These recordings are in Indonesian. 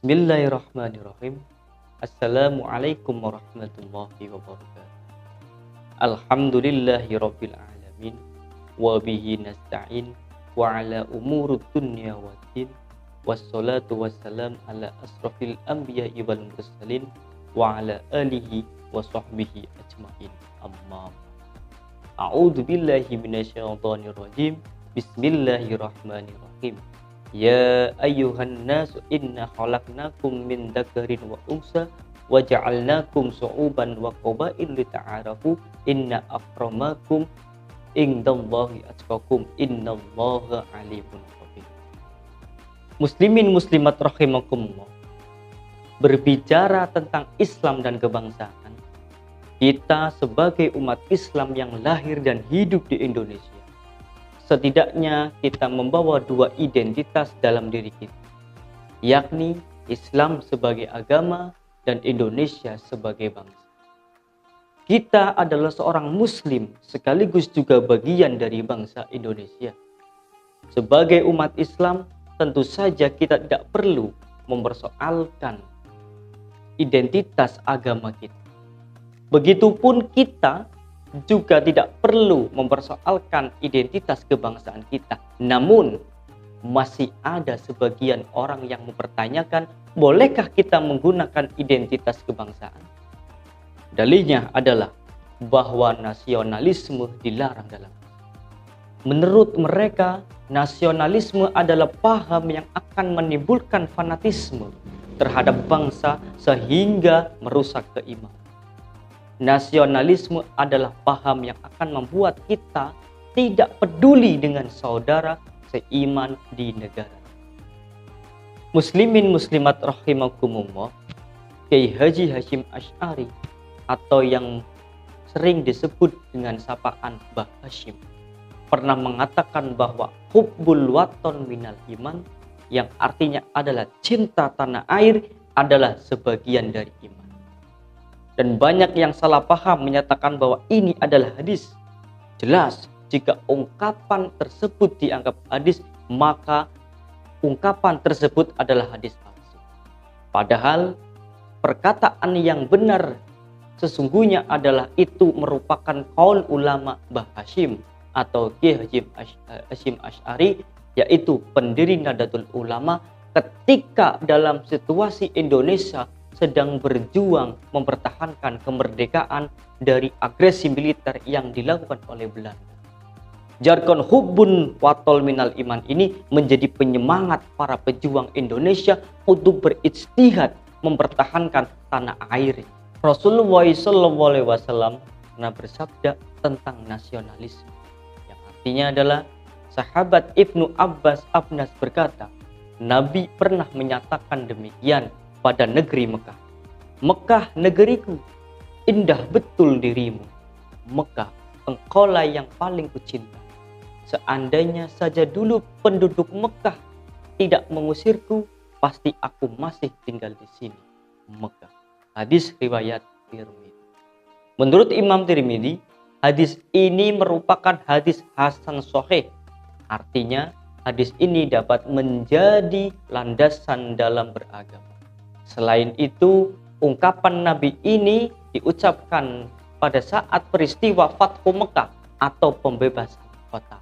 Bismillahirrahmanirrahim. Assalamualaikum warahmatullahi wabarakatuh. Alhamdulillahi rabbil alamin. Wa bihi nasta'in. Wa ala umurud dunya waddin. Wassalatu wassalam ala asrafil anbiya'i wal mursalin. Wa ala alihi wa sahbihi ajma'in. Amma a'udzu billahi minasyaitonir rajim. Bismillahirrahmanirrahim. Ya ayyuhan nasu inna khalaqnakum min dzakarin wa unsa wa ja'alnakum syu'uban wa qabail lita'arafu inna akramakum indallahi atqakum innallaha alimun khabir. Muslimin muslimat rahimakumullah. Berbicara tentang Islam dan kebangsaan, kita sebagai umat Islam yang lahir dan hidup di Indonesia, setidaknya kita membawa dua identitas dalam diri kita, yakni Islam sebagai agama dan Indonesia sebagai bangsa. Kita adalah seorang Muslim sekaligus juga bagian dari bangsa Indonesia. Sebagai umat Islam, tentu saja kita tidak perlu mempersoalkan identitas agama kita. Begitupun kita juga tidak perlu mempersoalkan identitas kebangsaan kita. Namun, masih ada sebagian orang yang mempertanyakan, bolehkah kita menggunakan identitas kebangsaan? Dalilnya adalah bahwa nasionalisme dilarang dalam Islam. Menurut mereka, nasionalisme adalah paham yang akan menimbulkan fanatisme terhadap bangsa sehingga merusak keimanan. Nasionalisme adalah paham yang akan membuat kita tidak peduli dengan saudara seiman di negara. Muslimin muslimat rahimakumullah, Kiai Haji Hasyim Asy'ari atau yang sering disebut dengan sapaan Mbah Hasyim pernah mengatakan bahwa hubbul waton minal iman, yang artinya adalah cinta tanah air, adalah sebagian dari iman. Dan banyak yang salah paham menyatakan bahwa ini adalah hadis. Jelas, jika ungkapan tersebut dianggap hadis, maka ungkapan tersebut adalah hadis palsu. Padahal perkataan yang benar sesungguhnya adalah itu merupakan qaul ulama Mbah Hasyim atau Kiai Hasyim Asy'ari, yaitu pendiri Nahdlatul Ulama ketika dalam situasi Indonesia sedang berjuang mempertahankan kemerdekaan dari agresi militer yang dilakukan oleh Belanda. Jargon hubbun watol minal iman ini menjadi penyemangat para pejuang Indonesia untuk berijtihad mempertahankan tanah air. Rasulullah SAW pernah bersabda tentang nasionalisme, yang artinya adalah sahabat Ibnu Abbas Abnas berkata, Nabi pernah menyatakan demikian pada negeri Mekah. Mekah negeriku, indah betul dirimu. Mekah, engkaulah yang paling kucinta. Seandainya saja dulu penduduk Mekah tidak mengusirku, pasti aku masih tinggal di sini. Mekah. Hadis riwayat Tirmidzi. Menurut Imam Tirmidzi, hadis ini merupakan hadis hasan sahih. Artinya, hadis ini dapat menjadi landasan dalam beragama. Selain itu, ungkapan Nabi ini diucapkan pada saat peristiwa Fathu Mekah atau pembebasan kota.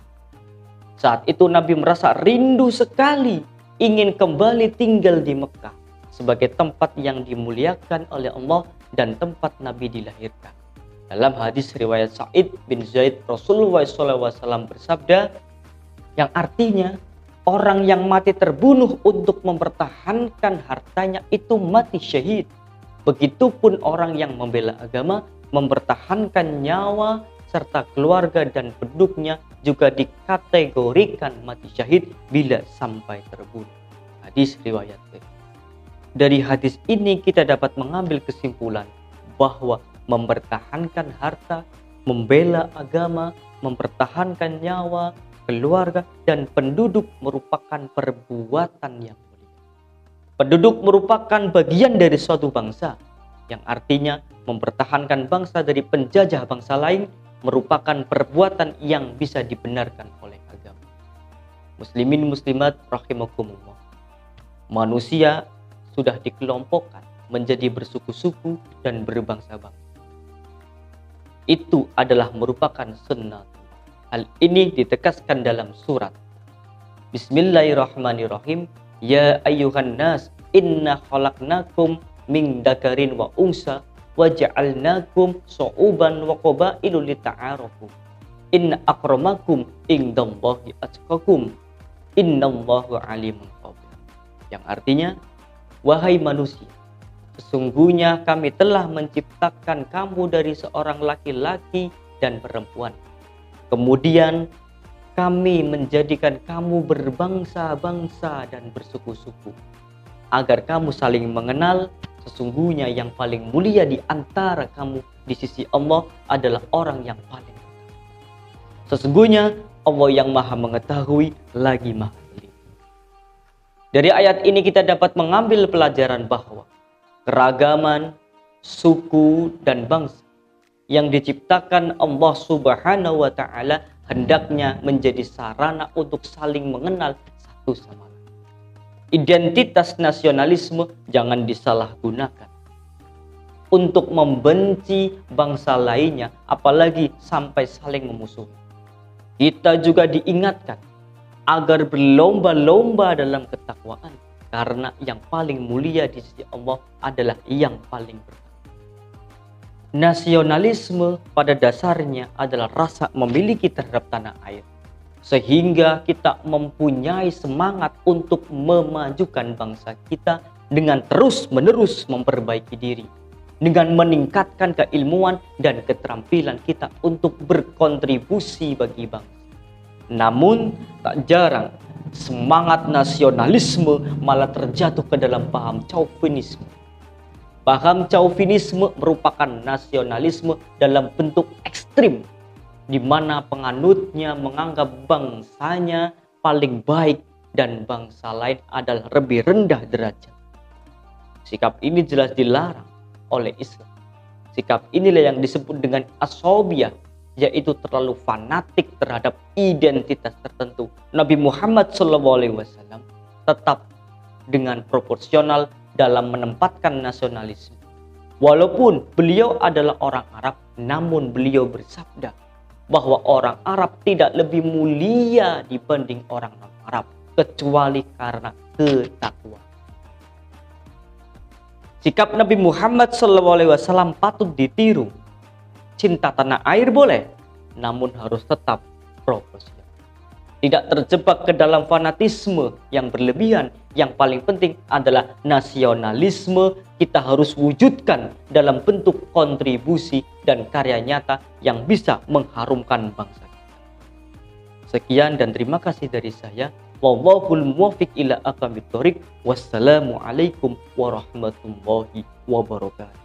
Saat itu Nabi merasa rindu sekali ingin kembali tinggal di Mekah sebagai tempat yang dimuliakan oleh Allah dan tempat Nabi dilahirkan. Dalam hadis riwayat Sa'id bin Zaid, Rasulullah SAW bersabda, yang artinya orang yang mati terbunuh untuk mempertahankan hartanya itu mati syahid. Begitupun orang yang membela agama, mempertahankan nyawa serta keluarga dan penduduknya juga dikategorikan mati syahid bila sampai terbunuh. Hadis riwayat Tirmidzi. Dari hadis ini kita dapat mengambil kesimpulan bahwa mempertahankan harta, membela agama, mempertahankan nyawa, keluarga, dan penduduk merupakan perbuatan yang mulia. Penduduk merupakan bagian dari suatu bangsa, yang artinya mempertahankan bangsa dari penjajah bangsa lain merupakan perbuatan yang bisa dibenarkan oleh agama. Muslimin muslimat rahimakumullah. Manusia sudah dikelompokkan menjadi bersuku-suku dan berbangsa-bangsa. Itu adalah merupakan sunnah. Hal ini ditegaskan dalam surat Bismillahirrahmanirrahim. Ya ayyuhan nas inna khalaqnakum min dzakarin wa unsa wa ja'alnakum syu'uban wa qabailu lita'arafu. Inna akramakum indallahi atqakum. Innallahu alimun khabir. Yang artinya, wahai manusia, sesungguhnya kami telah menciptakan kamu dari seorang laki-laki dan perempuan. Kemudian kami menjadikan kamu berbangsa-bangsa dan bersuku-suku, agar kamu saling mengenal. Sesungguhnya yang paling mulia di antara kamu di sisi Allah adalah orang yang paling bertakwa. Sesungguhnya Allah yang maha mengetahui lagi maha teliti. Dari ayat ini kita dapat mengambil pelajaran bahwa keragaman, suku, dan bangsa yang diciptakan Allah Subhanahu wa Ta'ala hendaknya menjadi sarana untuk saling mengenal satu sama lain. Identitas nasionalisme jangan disalahgunakan untuk membenci bangsa lainnya, apalagi sampai saling memusuhi. Kita juga diingatkan agar berlomba-lomba dalam ketakwaan, karena yang paling mulia di sisi Allah adalah yang paling bertakwa. Nasionalisme pada dasarnya adalah rasa memiliki terhadap tanah air, sehingga kita mempunyai semangat untuk memajukan bangsa kita dengan terus-menerus memperbaiki diri, dengan meningkatkan keilmuan dan keterampilan kita untuk berkontribusi bagi bangsa. Namun tak jarang semangat nasionalisme malah terjatuh ke dalam paham chauvinisme. Paham chauvinisme merupakan nasionalisme dalam bentuk ekstrim, di mana penganutnya menganggap bangsanya paling baik dan bangsa lain adalah lebih rendah derajat. Sikap ini jelas dilarang oleh Islam. Sikap inilah yang disebut dengan asobiyah, yaitu terlalu fanatik terhadap identitas tertentu. Nabi Muhammad SAW tetap dengan proporsional dalam menempatkan nasionalisme. Walaupun beliau adalah orang Arab, namun beliau bersabda bahwa orang Arab tidak lebih mulia dibanding orang non-Arab kecuali karena ketakwaan. Sikap Nabi Muhammad SAW patut ditiru. Cinta tanah air boleh, namun harus tetap proporsional. Tidak terjebak ke dalam fanatisme yang berlebihan. Yang paling penting adalah nasionalisme kita harus wujudkan dalam bentuk kontribusi dan karya nyata yang bisa mengharumkan bangsa kita. Sekian dan terima kasih dari saya. Wallahul muwaffiq ila aqwamit thoriq. Wassalamualaikum warahmatullahi wabarakatuh.